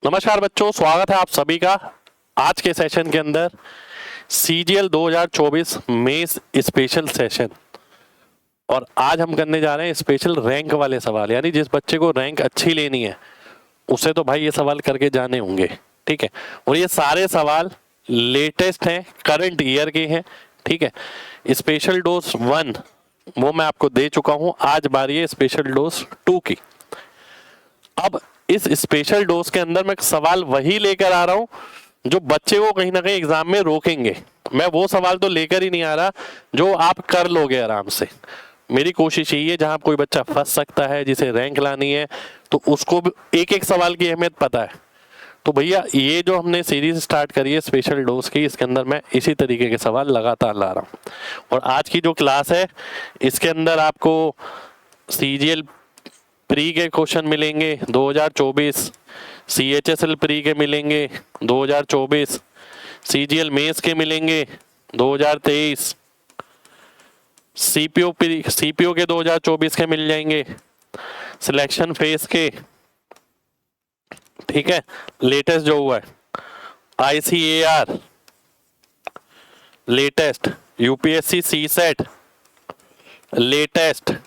नमस्कार बच्चों, स्वागत है आप सभी का आज के सेशन के अंदर। CGL 2024 mains special session. और आज हम करने जा रहे हैं स्पेशल रैंक वाले सवाल, यानी जिस बच्चे को रैंक अच्छी लेनी है उसे तो भाई ये सवाल करके जाने होंगे। ठीक है, और ये सारे सवाल लेटेस्ट हैं, करंट ईयर के हैं। ठीक है, स्पेशल डोज 1 वो मैं आपको दे चुका हूं, आज बारी है स्पेशल डोज 2 की। अब इस स्पेशल डोज के अंदर मैं सवाल वही लेकर आ रहा हूं जो बच्चे को कहीं ना कहीं एग्जाम में रोकेंगे। मैं वो सवाल तो लेकर ही नहीं आ रहा जो आप कर लोगे आराम से। मेरी कोशिश यही है जहां कोई बच्चा फंस सकता है, जिसे रैंक लानी है, तो उसको भी एक एक सवाल की अहमियत पता है। तो भैया ये जो हमने सीरीज स्टार्ट करी है स्पेशल डोज की, इसके अंदर मैं इसी तरीके के सवाल लगातार ला रहा हूँ। और आज की जो क्लास है इसके अंदर आपको सीजीएल प्री के क्वेश्चन मिलेंगे 2024, सीएचएसएल प्री के मिलेंगे 2024, सीजीएल मेंस के मिलेंगे 2023, सीपीओ के 2024 के मिल जाएंगे, सिलेक्शन फेज के, ठीक है, लेटेस्ट जो हुआ है ICAR, latest UPSC CSAT, latest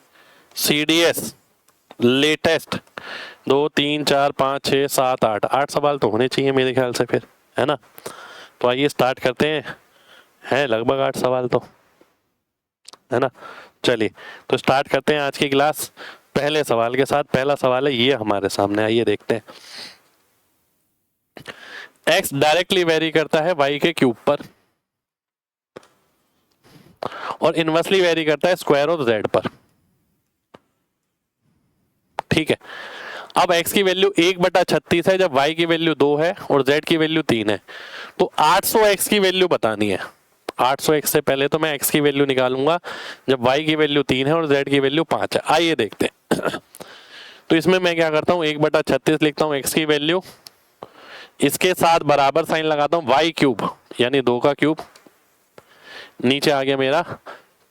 CDS, latest 2 3 4 5 6 7 8 सवाल तो होने चाहिए मेरे ख्याल से फिर, है ना। तो आइए स्टार्ट करते हैं लगभग 8 सवाल तो, है ना। चलिए तो स्टार्ट करते हैं आज की क्लास पहले सवाल के साथ। पहला सवाल है ये हमारे सामने, आइए देखते हैं। x डायरेक्टली वेरी करता है y के क्यूब पर और इनवर्सली वेरी करता है स्क्वायर ऑफ z पर। ठीक है, अब x की वैल्यू 1/36 है जब y की वैल्यू 2 है और z की वैल्यू 3 है। तो 800x की वैल्यू बतानी है। 800x से पहले तो मैं x की वैल्यू निकालूंगा जब y की वैल्यू 3 है और z की वैल्यू 5 है। आइए देखते हैं। तो इसमें मैं क्या करता हूँ, 1/36 लिखता हूँ x की वैल्यू, इसके साथ बराबर साइन लगाता हूँ y क्यूब यानी 2 का क्यूब, नीचे आ गया मेरा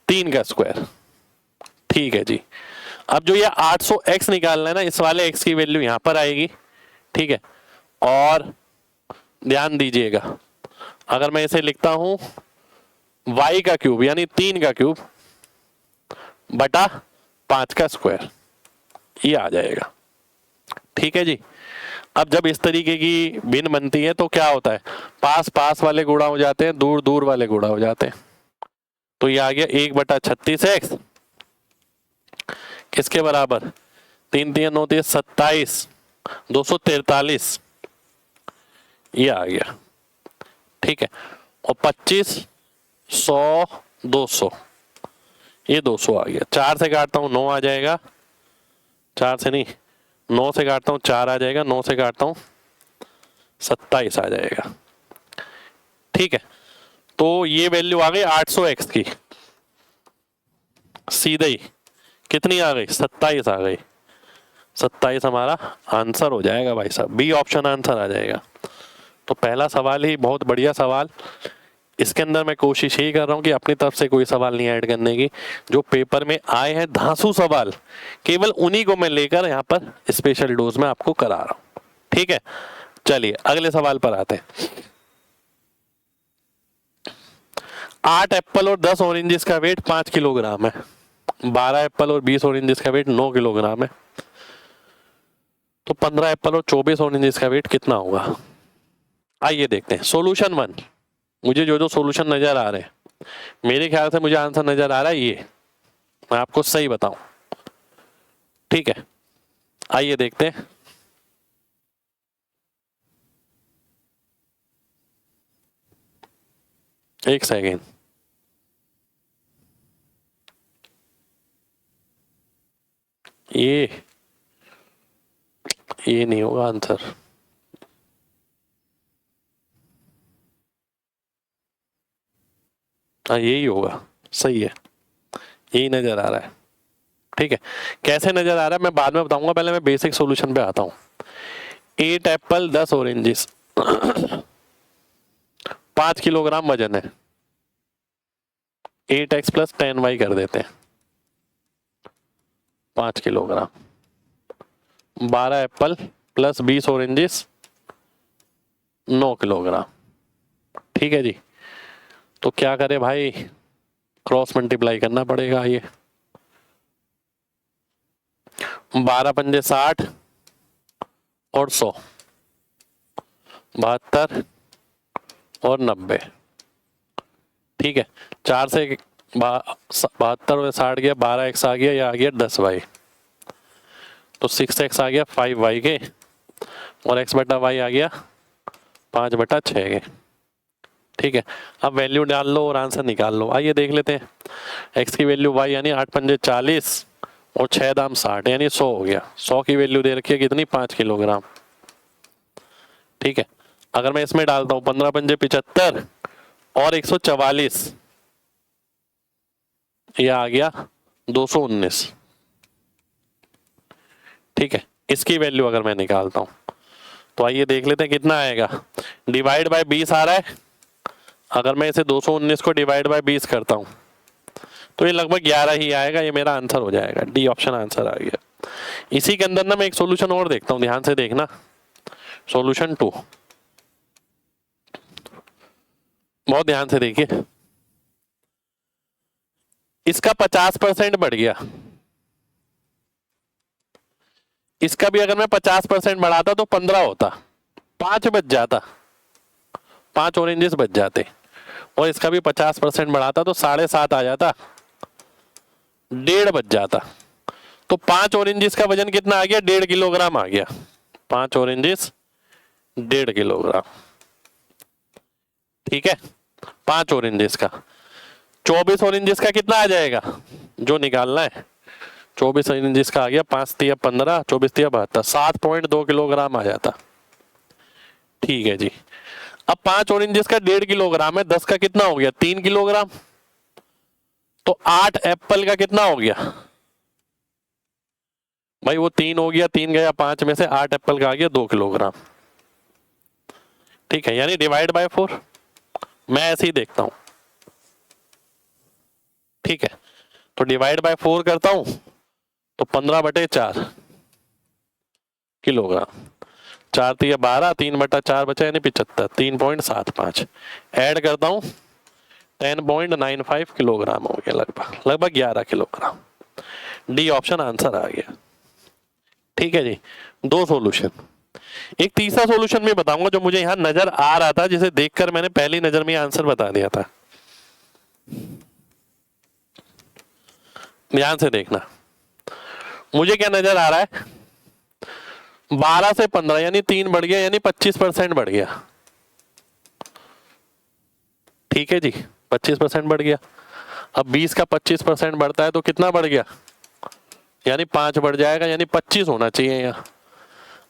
3 का स्क्वायर। ठीक है जी, अब जो ये 800x निकालना है ना, इस वाले x की वैल्यू यहां पर आएगी। ठीक है, और ध्यान दीजिएगा अगर मैं इसे लिखता हूं y का क्यूब यानी 3 का क्यूब बटा 5 का स्क्वायर, ये आ जाएगा। ठीक है जी, अब जब इस तरीके की भिन्न बनती है तो क्या होता है, पास पास वाले गुणा हो जाते हैं, दूर दूर वाले गुणा हो जाते हैं। तो ये आ गया 1/36x किसके बराबर, 3 3 9 3 27, 243, ये आ गया। ठीक है, और 25 100 200, ये 200 आ गया। 4 से काटता हूं 9 आ जाएगा, 4 से नहीं 9 से काटता हूं 4 आ जाएगा, 9 से काटता हूं 27 आ जाएगा। ठीक है, तो ये वैल्यू आ गई 800x की, सीधे ही कितनी आ गई, 27 आ गई। 27 हमारा आंसर हो जाएगा भाई साहब, बी ऑप्शन आंसर आ जाएगा। तो पहला सवाल ही बहुत बढ़िया सवाल। इसके अंदर मैं कोशिश यही कर रहा हूं कि अपनी तरफ से कोई सवाल नहीं ऐड करने की, जो पेपर में आए हैं धांसू सवाल केवल उन्हीं को मैं लेकर यहाँ पर स्पेशल डोज में आपको करा रहा हूं। ठीक है, चलिए अगले सवाल पर आते हैं। 8 एप्पल और 10 ऑरेंजेस का वेट 5 किलोग्राम है। 12 एप्पल और 20 ऑरेंजेस का वेट 9 किलोग्राम है। तो 15 एप्पल और 24 ऑरेंजेस का वेट कितना होगा। आइए देखते हैं। सॉल्यूशन 1, मुझे जो जो सॉल्यूशन नजर आ रहे हैं, मेरे ख्याल से मुझे आंसर नजर आ रहा है ये, मैं आपको सही बताऊं। ठीक है, आइए देखते हैं। एक सेकेंड, ये नहीं होगा आंसर। हाँ यही होगा, सही है, यही नजर आ रहा है। ठीक है, कैसे नजर आ रहा है मैं बाद में बताऊंगा, पहले मैं बेसिक सॉल्यूशन पे आता हूं। 8 एप्पल 10 ऑरेंजेस 5 किलोग्राम वजन है। 8x + 10y कर देते हैं, 5 किलोग्राम। 12 Apple + 20 oranges 9 kilogram. ठीक है जी, तो क्या करे भाई, क्रॉस मल्टीप्लाई करना पड़ेगा। ये 12 पंजे 60 और 100, 72 और 90। ठीक है, 4 से 72 और 60 गया, 12x आ गया, या आ गया 10y, तो 6x आ गया 5y के, और x बटा y आ गया 5/6 के। ठीक है, अब वैल्यू डाल लो और आंसर निकाल लो। आइए देख लेते हैं। x की वैल्यू y यानी 8 पंजे 40 और 6 दाम 60 यानी 100 हो गया। 100 की वैल्यू दे रखी है कितनी, 5 किलोग्राम। ठीक है, अगर मैं इसमें डालता हूं 15 पंजे 75 और 144, यह आ गया 219। ठीक है, इसकी वैल्यू अगर मैं निकालता हूं तो आइए देख लेते हैं कितना आएगा। डिवाइड बाय 20 आ रहा है। अगर मैं इसे 219 को डिवाइड बाय 20 करता हूं तो ये लगभग 11 ही आएगा। ये मेरा आंसर हो जाएगा, डी ऑप्शन आंसर आ गया। इसी के अंदर ना मैं एक सॉल्यूशन और देखता हूं, ध्यान से देखना। सॉल्यूशन 2, बहुत ध्यान से देखिए। इसका 50% बढ़ गया, इसका भी अगर मैं 50% बढ़ाता तो 15 होता, 5 बच जाता, 5 ऑरेंजेस बच जाते। और इसका भी 50% बढ़ाता तो 7.5 आ जाता, 1.5 बच जाता। तो 5 ऑरेंजेस का वजन कितना आ गया, 1.5 किलोग्राम आ गया। 5 ऑरेंजेस 1.5 किलोग्राम। ठीक है, 5 ऑरेंजेस का। 24 ऑरेंजेस का कितना आ जाएगा, जो निकालना है। 24 ऑरेंजेस का आ गया 5 तिया 15, 24 तिया 72, 7.2 किलोग्राम आ जाता। ठीक है जी, अब 5 ऑरेंजेस का 1.5 किलोग्राम है, 10 का कितना हो गया, 3 किलोग्राम। तो 8 एप्पल का कितना हो गया भाई, वो 3 हो गया, 3 गया 5 में से, 8 एप्पल का आ गया 2 किलोग्राम। ठीक है, यानी डिवाइड बाय 4। मैं ऐसे ही देखता हूं। ठीक है, तो डिवाइड बाय 4 करता हूं तो 15/4 किलोग्राम। 4 तिया 12, 3/4 बचा यानी 75, 3.75। ऐड करता हूं 10.95 किलोग्राम हो गया, लगभग 11 किलोग्राम। डी ऑप्शन आंसर आ गया। ठीक है जी, 2 सॉल्यूशन। एक तीसरा सॉल्यूशन मैं बताऊंगा जो मुझे यहां नजर आ रहा था, जिसे देखकर मैंने पहली नजर में आंसर बता दिया था। ध्यान से देखना, मुझे क्या नजर आ रहा है, 12 से 15 यानी 3 बढ़ गया, यानी 25% बढ़ गया। ठीक है जी, 25% बढ़ गया। अब 20 का 25% बढ़ता है तो कितना बढ़ गया, यानी 5 बढ़ जाएगा, यानी 25 होना चाहिए यहाँ।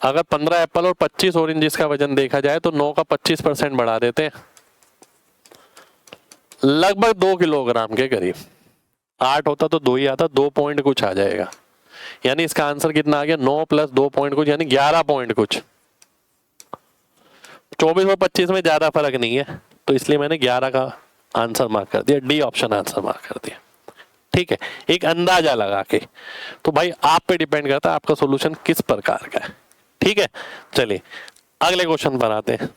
अगर 15 एप्पल और 25 ऑरेंजेस का वजन देखा जाए तो 9 का 25% बढ़ा देते हैं, लगभग 2 किलोग्राम के करीब। 8 होता तो 2 ही आता, 2 पॉइंट कुछ आ जाएगा। यानी इसका आंसर कितना आ गया, 9 + 2 पॉइंट कुछ, यानी 11 पॉइंट कुछ। 24 और 25 में ज्यादा फर्क नहीं है, तो इसलिए मैंने 11 का आंसर मार्क कर दिया, डी ऑप्शन आंसर मार्क कर दिया। ठीक है, एक अंदाजा लगा के। तो भाई आप पे डिपेंड करता है आपका सॉल्यूशन किस प्रकार का है। ठीक है, चलिए अगले क्वेश्चन पर आते हैं।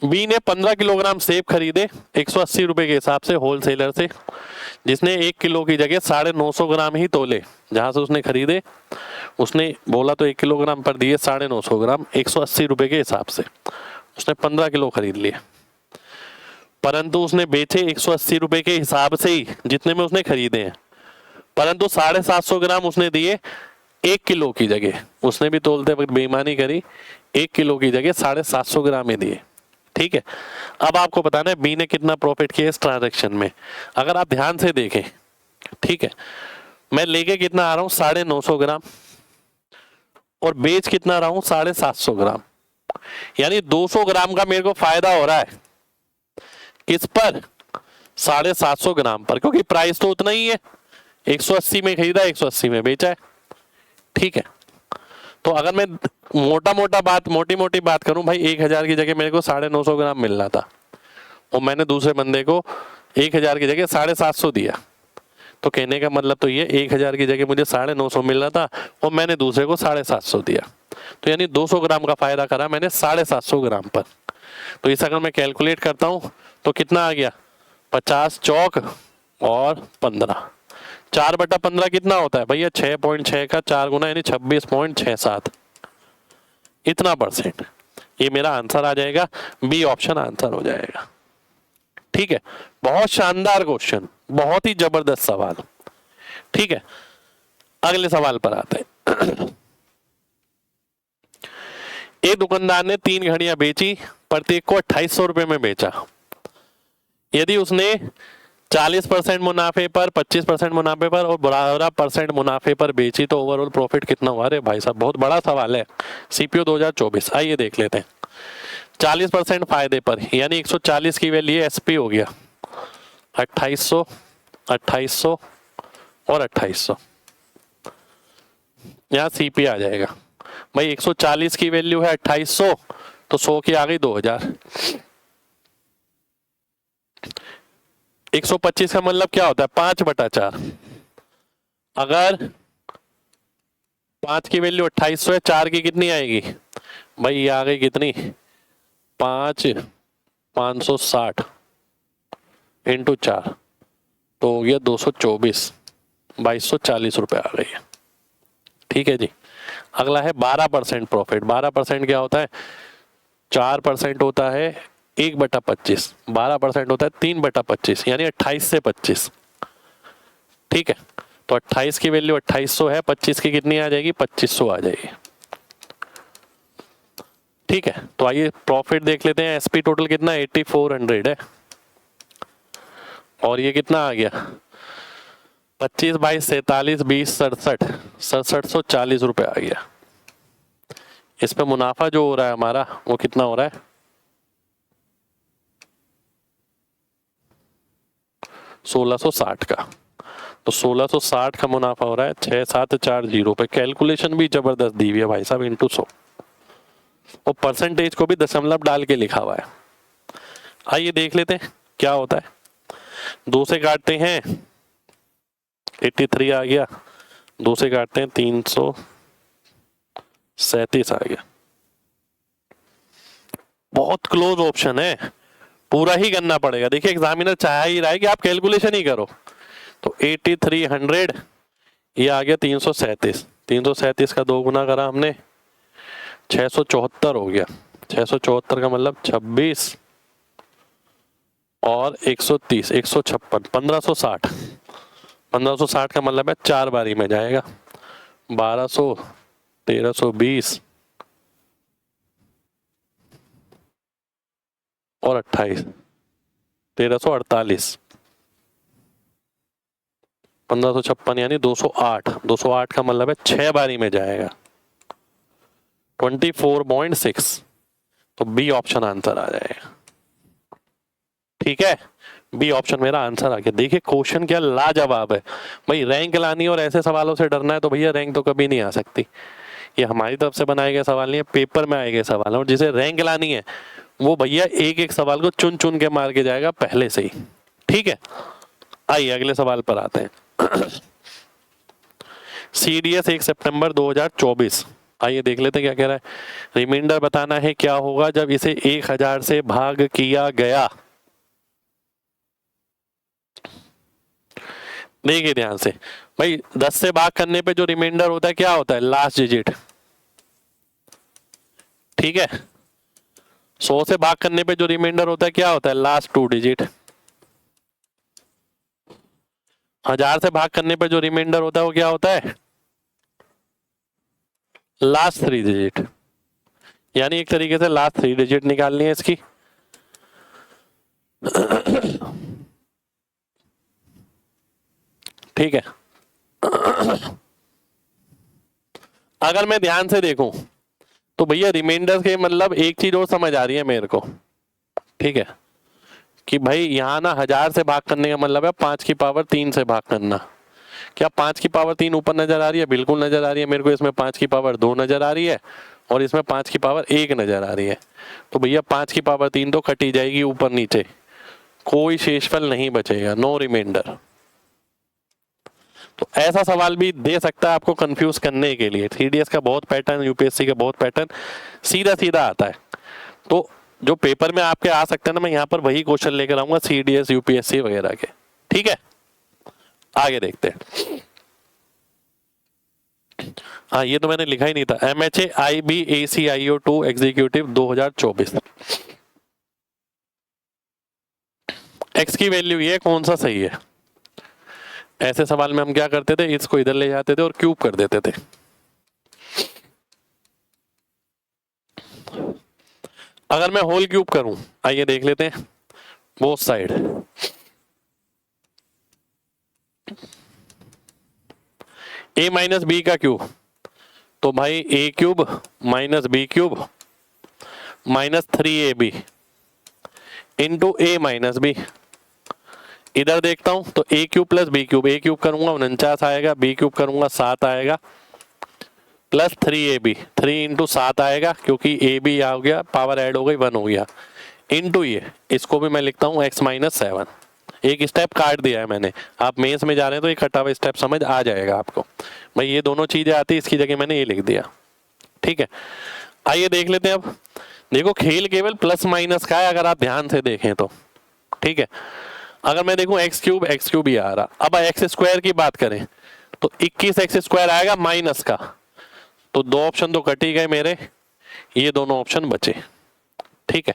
बी ने 15 किलोग्राम सेब खरीदे 180 रुपए के हिसाब से होलसेलर से, जिसने 1 किलो की जगह 950 ग्राम ही तोले। जहां से उसने खरीदे उसने बोला तो 1 किलोग्राम पर दिए 950 ग्राम, 180 रुपए के हिसाब से उसने 15 किलो खरीद लिए। परंतु उसने बेचे 180 रुपए के हिसाब से ही, जितने में उसने खरीदे हैं, परंतु 750 ग्राम उसने दिए 1 किलो की जगह। उसने भी तोलते वक्त बेईमानी करी, 1 किलो की जगह 750 ग्राम ही दिए। ठीक है, अब आपको बताना है बी ने कितना प्रॉफिट किया इस ट्रांजैक्शन में। अगर आप ध्यान से देखें, ठीक है, मैं लेके कितना आ रहा हूं 950 ग्राम और बेच कितना रहा हूं 750 ग्राम, यानी 200 ग्राम का मेरे को फायदा हो रहा है। किस पर, 750 ग्राम पर, क्योंकि प्राइस तो उतना ही है, 180 में खरीदा 180 में बेचा है। ठीक है, तो अगर मैं मोटी मोटी बात करूं भाई, 1000 की जगह मेरे को 950 ग्राम मिल रहा था और मैंने दूसरे बंदे को 1000 की जगह 750 दिया, तो कहने का मतलब तो ये 1000 की जगह मुझे 950 मिल रहा था और मैंने दूसरे को 750 दिया, तो यानी 200 ग्राम का फायदा करा मैंने 750 ग्राम पर। तो इस अगर मैं कैलकुलेट करता हूँ तो कितना आ गया, 50 चौक और 15, 4/15 कितना होता है भैया, 6.6 का 4 गुना यानी 26.67, इतना परसेंट। ये मेरा आंसर आ जाएगा, बी ऑप्शन आंसर हो जाएगा। ठीक है, बहुत शानदार क्वेश्चन, बहुत ही जबरदस्त सवाल। ठीक है, अगले सवाल पर आते हैं। एक दुकानदार ने 3 घड़ियां बेची, प्रत्येक को 2800 रुपए में बेचा। यदि उसने 40% मुनाफे पर, 25% मुनाफे पर और 12% मुनाफे पर बेची तो ओवरऑल प्रॉफिट कितना हुआ? अरे भाई साहब बहुत बड़ा सवाल है, सीपीओ 2024। आइए देख लेते हैं। 40% फायदे पर यानी 140 की वैल्यू एसपी हो गया, 2800, 2800 और 2800, यहाँ सीपी आ जाएगा भाई। 140 की वैल्यू है 2800 तो 100 की आ गई 2000। 125 का मतलब क्या होता है, 5/4। अगर 5 की वैल्यू 2800 है, 4 की कितनी आएगी भाई, ये आ गई कितनी, 560 इंटू 4 तो हो गया 224, 2240 रुपए आ गई है। ठीक है जी। अगला है 12% प्रॉफिट। 12% क्या होता है, 4% होता है 1/25, 12% होता है 3/25 यानी 28 से 25। ठीक है, तो 28 की वैल्यू 2800 है, 25 की कितनी आ जाएगी, 2500 आ जाएगी। ठीक है, तो आइए प्रॉफिट देख लेते हैं। एसपी टोटल कितना 8400 है और ये कितना आ गया, 25 बाई 47 20 67, 6740 रुपए आ गया। इस पे मुनाफा जो हो रहा है हमारा वो कितना हो रहा है, 1660 का। तो 1660 का मुनाफा हो रहा है 6740 पे। कैलकुलेशन भी जबरदस्त दी हुई है भाई साहब, इंटू 100 और परसेंटेज को भी दशमलव डाल के लिखा हुआ है। आइए देख लेते हैं क्या होता है। 2 से काटते हैं 83 आ गया, 2 से काटते हैं 337 आ गया। बहुत क्लोज ऑप्शन है, पूरा ही करना पड़ेगा। देखिए एग्जामिनर चाह ही रहा है कि आप कैलकुलेशन ही करो। तो 8300 ये आ गया 337, 337 का 2 गुना करा हमने 674 हो गया। 674 का मतलब 26 और 130, 156, 1560। 1560 का मतलब है 4 बारी में जाएगा, 1200, 1320 और 28, 1348, 1556 यानी 208। 208 का मतलब है 6 बारी में जाएगा, 24.6। तो बी ऑप्शन आंसर आ जाएगा। ठीक है, बी ऑप्शन मेरा आंसर आ गया। देखिए क्वेश्चन क्या लाजवाब है भाई। रैंक लानी और ऐसे सवालों से डरना है तो भैया रैंक तो कभी नहीं आ सकती। ये हमारी तरफ से बनाए गए सवाल नहीं है, पेपर में आए गए सवाल है। और जिसे रैंक लानी है वो भैया एक एक सवाल को चुन चुन के मार के जाएगा पहले से ही। ठीक है, आइए अगले सवाल पर आते हैं। सीडीएस 1 सितंबर 2024। आइए देख लेते हैं क्या कह रहा है। रिमाइंडर बताना है क्या होगा जब इसे 1000 से भाग किया गया। देखिए ध्यान से भाई, 10 से भाग करने पे जो रिमाइंडर होता है क्या होता है, लास्ट डिजिट। ठीक है, 100 से भाग करने पे जो रिमाइंडर होता है क्या होता है, लास्ट 2 डिजिट। 1000 से भाग करने पे जो रिमाइंडर होता है वो क्या होता है, लास्ट 3 डिजिट। यानी एक तरीके से लास्ट 3 डिजिट निकालनी है इसकी। ठीक है, अगर मैं ध्यान से देखूं तो भैया रिमाइंडर के मतलब एक चीज और समझ आ रही है मेरे को। ठीक है, कि भाई यहाँ ना 1000 से भाग करने का मतलब है 5 की पावर 3 से भाग करना। क्या 5 की पावर 3 ऊपर नजर आ रही है, बिल्कुल नजर आ रही है मेरे को। इसमें 5 की पावर 2 नजर आ रही है और इसमें 5 की पावर 1 नजर आ रही है। तो भैया 5 की पावर 3 तो कटी जाएगी ऊपर नीचे, कोई शेषफल नहीं बचेगा, नो रिमाइंडर। तो ऐसा सवाल भी दे सकता है आपको कंफ्यूज करने के लिए। सीडीएस का बहुत पैटर्न, यूपीएससी का बहुत पैटर्न सीधा सीधा आता है। तो जो पेपर में आपके आ सकते हैं ना, मैं यहाँ पर वही क्वेश्चन लेकर आऊंगा सीडीएस यूपीएससी वगैरह के। ठीक है, आगे देखते हैं। हाँ, ये तो मैंने लिखा ही नहीं था। MHA IB ACIO2 executive 2024। X की वैल्यू ये कौन सा सही है? ऐसे सवाल में हम क्या करते थे, इसको इधर ले जाते थे और क्यूब कर देते थे। अगर मैं होल क्यूब करूं, आइए देख लेते हैं both side. a minus b का क्यूब, तो भाई a cube minus b cube minus 3ab into a minus b. इधर देखता हूं तो a cube plus b cube, a cube करूंगा 49 आएगा, b क्यूब करूंगा 7 आएगा, प्लस 3ab, 3 इंटू 7 आएगा क्योंकि a भी आ गया, पावर ऐड हो गई 1 हो गया, इंटू ये, इसको भी मैं लिखता हूं x माइनस 7। एक स्टेप काट दिया है मैंने, आप मेंस में जा रहे हैं तो ये कटा हुआ स्टेप समझ आ जाएगा आपको। भाई ये दोनों चीजें आती, इसकी जगह मैंने ये लिख दिया। ठीक है, आइए देख लेते हैं। अब देखो खेल केवल प्लस माइनस का है, अगर आप ध्यान से देखें तो। ठीक है, अगर मैं देखूं एक्स क्यूब ही आ रहा। अब एक्स स्क्वायर की बात करें तो 21 एक्स स्क्वायर आएगा माइनस का, तो दो ऑप्शन तो कट ही गए मेरे, ये दोनों ऑप्शन बचे। ठीक है,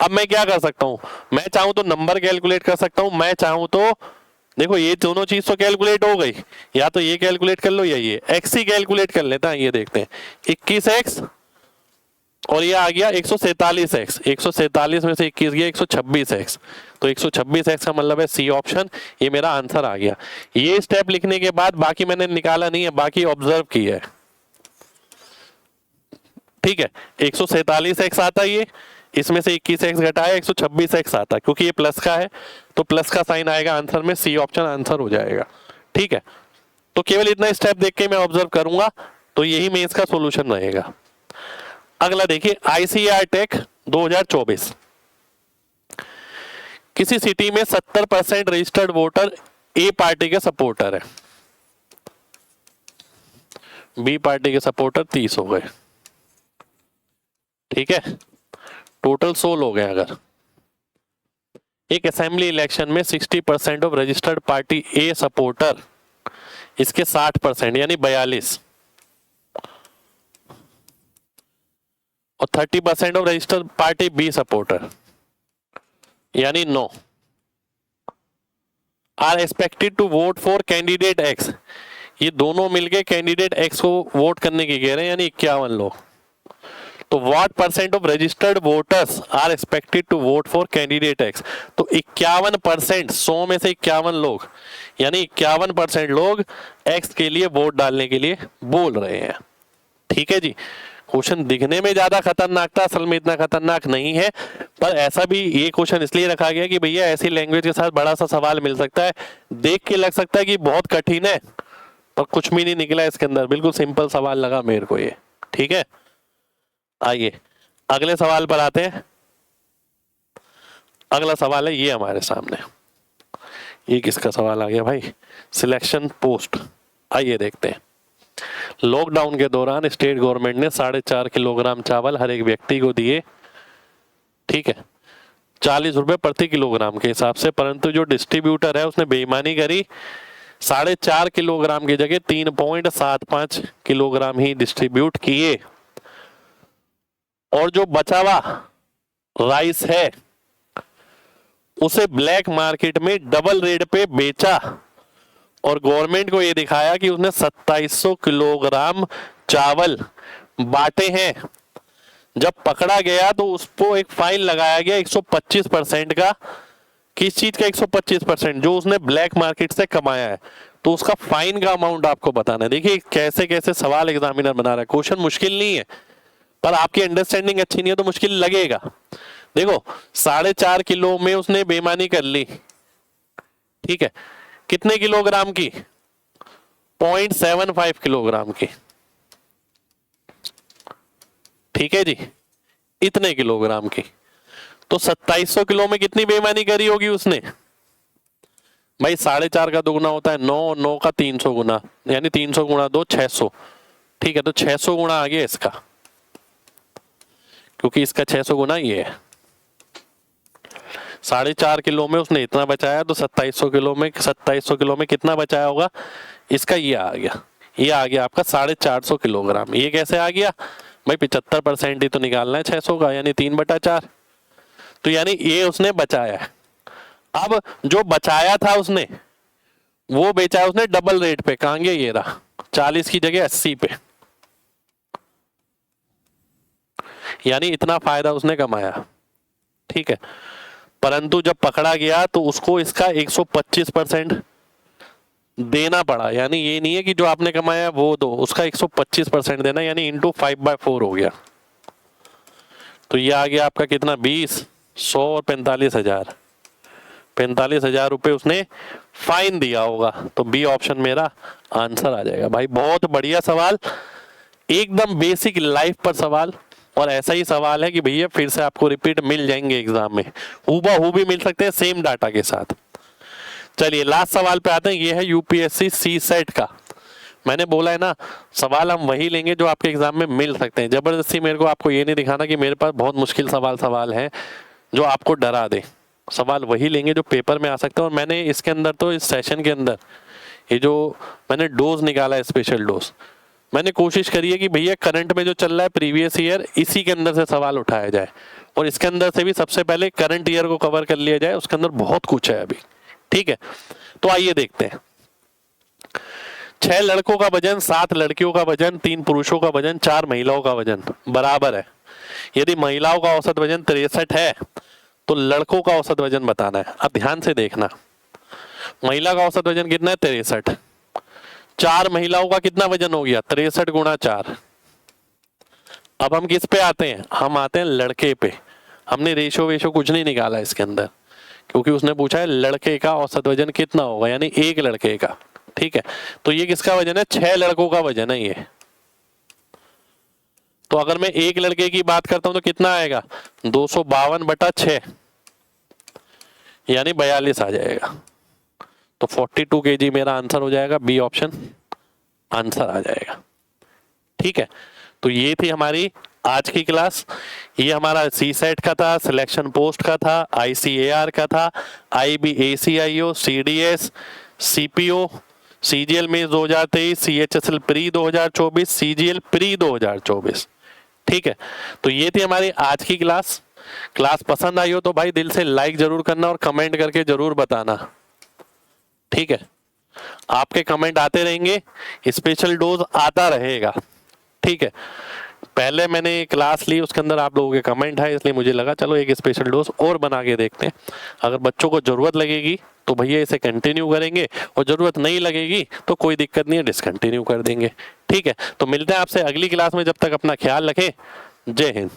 अब मैं क्या कर सकता हूं, मैं चाहूं तो नंबर कैलकुलेट कर सकता हूं, मैं चाहूं तो देखो ये दोनों चीज तो कैलकुलेट हो गई, या तो ये कैलकुलेट कर लो या ये एक्स ही कैलकुलेट कर लेता है। ये देखते हैं 21x और ये आ गया 147x, 147 में से 21 गया 126x, तो 126x का मतलब है सी ऑप्शन, ये मेरा आंसर आ गया। ये स्टेप लिखने के बाद बाकी मैंने निकाला नहीं है, बाकी ऑब्जर्व किया है। ठीक है, 147x आता है, ये इसमें से 21x घटाया 126x आता है, क्योंकि ये प्लस का है तो प्लस का साइन आएगा आंसर में, सी ऑप्शन आंसर हो जाएगा। ठीक है, तो केवल इतना स्टेप देख के मैं ऑब्जर्व करूंगा तो यही मेंस का सॉल्यूशन रहेगा। अगला देखिए ICAR टेक 2024। किसी सिटी में 70% रजिस्टर्ड वोटर ए पार्टी के सपोर्टर है, बी पार्टी के सपोर्टर 30 हो गए। ठीक है, टोटल 100 लोग हैं। अगर एक असेंबली इलेक्शन में 60% of registered party A supporter, इसके 60% यानी 42, और 30% of registered party B supporter यानी 9 are expected to vote for candidate X, ये दोनों मिलके कैंडिडेट एक्स को वोट करने की कह रहे हैं, यानी 51 लोग। तो what percent of registered voters are expected to vote for candidate X, तो 51%, 100 में से 51 लोग यानी 51% लोग एक्स के लिए वोट डालने के लिए बोल रहे हैं। ठीक है जी, क्वेश्चन दिखने में ज्यादा खतरनाक था, असल में इतना खतरनाक नहीं है, पर ऐसा भी ये क्वेश्चन इसलिए रखा गया कि भैया ऐसी लैंग्वेज के साथ बड़ा सा सवाल मिल सकता है, देख के लग सकता है कि बहुत कठिन है, पर कुछ भी नहीं निकला इसके अंदर, बिल्कुल सिंपल सवाल लगा मेरे को ये। ठीक है, आइए अगले सवाल पर आते हैं। अगला सवाल है ये हमारे सामने, ये किसका सवाल आ गया भाई, सिलेक्शन पोस्ट। आइए देखते हैं। लॉकडाउन के दौरान स्टेट गवर्नमेंट ने 4.5 किलोग्राम चावल हर एक व्यक्ति को दिए। ठीक है, 40 रुपए प्रति किलोग्राम के हिसाब से, परंतु जो डिस्ट्रीब्यूटर है उसने बेईमानी करी, 4.5 किलोग्राम की जगह 3.75 किलोग्राम ही डिस्ट्रीब्यूट किए, और जो बचा हुआ राइस है उसे ब्लैक मार्केट में डबल रेट पे बेचा, और गवर्नमेंट को यह दिखाया कि उसने 2700 किलोग्राम चावल बांटे हैं। जब पकड़ा गया तो उसको एक फाइन लगाया गया 125% का। किस चीज का 125%? जो उसने ब्लैक मार्केट से कमाया है, तो उसका फाइन का अमाउंट आपको बताना है। देखिए कैसे कैसे सवाल एग्जामिनर बना रहा है, क्वेश्चन मुश्किल नहीं है, पर आपकी अंडरस्टैंडिंग अच्छी नहीं है तो मुश्किल लगेगा। देखो 4.5 किलो में उसने बेईमानी कर ली। ठीक है, कितने किलोग्राम की? 0.75 किलोग्राम की। ठीक है जी, इतने किलोग्राम की, तो 2700 किलो में कितनी बेईमानी करी होगी उसने? भाई 4.5 का 2 गुना होता है 9, 9 का 300 गुना, यानी 300 गुणा 2 600। ठीक है, तो 600 गुणा आ गया इसका, क्योंकि इसका 600 गुना ये है। 4.5 किलो में उसने इतना बचाया, तो 2700 किलो में कितना बचाया होगा इसका, ये आ गया, ये आ गया आपका 450 किलोग्राम। ये कैसे आ गया भाई, 75% ही तो निकालना है 600 का, यानी 3/4। तो यानी ये उसने बचाया है। अब जो बचाया था उसने, वो बेचा है उसने डबल रेट पे। कहां गया, ये रहा, 40 की जगह 80 पे, यानी इतना फायदा उसने कमाया। ठीक है, परंतु जब पकड़ा गया तो उसको इसका 125% देना पड़ा। यानी ये नहीं है कि जो आपने कमाया वो दो, उसका 125% देना, यानी इंटू 5/4 हो गया। तो ये आ गया आपका कितना, 20, 100 और 45,000। 45,000 रुपये उसने फाइन दिया होगा। तो बी ऑप्शन मेरा आंसर आ जाएगा। भाई बहुत बढ़िया सवाल, एकदम बेसिक लाइफ पर सवाल, और ऐसा ही सवाल है कि भैया फिर से आपको रिपीट मिल जाएंगे एग्जाम में, हूबहू भी मिल सकते हैं सेम डाटा के साथ। चलिए लास्ट सवाल पे आते हैं। ये है यूपीएससी सी सेट का। मैंने बोला है ना, सवाल हम वही लेंगे जो आपके एग्जाम में मिल सकते हैं। जबरदस्ती मेरे को आपको ये नहीं दिखाना कि मेरे पास बहुत मुश्किल सवाल है जो आपको डरा दे। सवाल वही लेंगे जो पेपर में आ सकते हैं। और मैंने इसके अंदर तो, इस सेशन के अंदर, ये जो मैंने डोज निकाला है, स्पेशल डोज, मैंने कोशिश करी है कि भैया करंट में जो चल रहा है प्रीवियस ईयर, इसी के अंदर से सवाल उठाया जाए, और इसके अंदर से भी सबसे पहले करंट ईयर को कवर कर लिया जाए। उसके अंदर बहुत कुछ है अभी। ठीक है, तो आइए देखते हैं। 6 लड़कों का वजन, 7 लड़कियों का वजन, 3 पुरुषों का वजन, 4 महिलाओं का वजन बराबर है। यदि महिलाओं का औसत वजन 63 है तो लड़कों का औसत वजन बताना है। अब ध्यान से देखना, महिला का औसत वजन कितना है, 63। 4 महिलाओं का कितना वजन हो गया, 63 गुणा 4। अब हम किस पे आते हैं, हम आते हैं लड़के पे। हमने रेशो वेशो कुछ नहीं निकाला इसके अंदर, क्योंकि उसने पूछा है लड़के का औसत वजन कितना होगा, यानी एक लड़के का। ठीक है, तो ये किसका वजन है, 6 लड़कों का वजन है ये। तो अगर मैं एक लड़के की बात करता हूं तो कितना आएगा, 252/6, यानी 42 आ जाएगा। तो 42 kg मेरा आंसर हो जाएगा, बी ऑप्शन आंसर आ जाएगा। ठीक है, तो ये थी हमारी आज की क्लास। ये हमारा सी सेट का था, सिलेक्शन पोस्ट का था, ICAR का था, IBACIO, CDS, CPO, CGL mains 2023, CHSL pre 2024, CGL pre 2024। ठीक है, तो ये थी हमारी आज की क्लास। क्लास पसंद आई हो तो भाई दिल से लाइक जरूर करना और कमेंट करके जरूर बताना। ठीक है, आपके कमेंट आते रहेंगे, स्पेशल डोज आता रहेगा। ठीक है, पहले मैंने क्लास ली, उसके अंदर आप लोगों के कमेंट है, इसलिए मुझे लगा चलो एक स्पेशल डोज और बना के देखते हैं। अगर बच्चों को जरूरत लगेगी तो भैया इसे कंटिन्यू करेंगे, और जरूरत नहीं लगेगी तो कोई दिक्कत नहीं है, डिसकंटिन्यू कर देंगे। ठीक है, तो मिलते हैं आपसे अगली क्लास में। जब तक अपना ख्याल रखें, जय हिंद।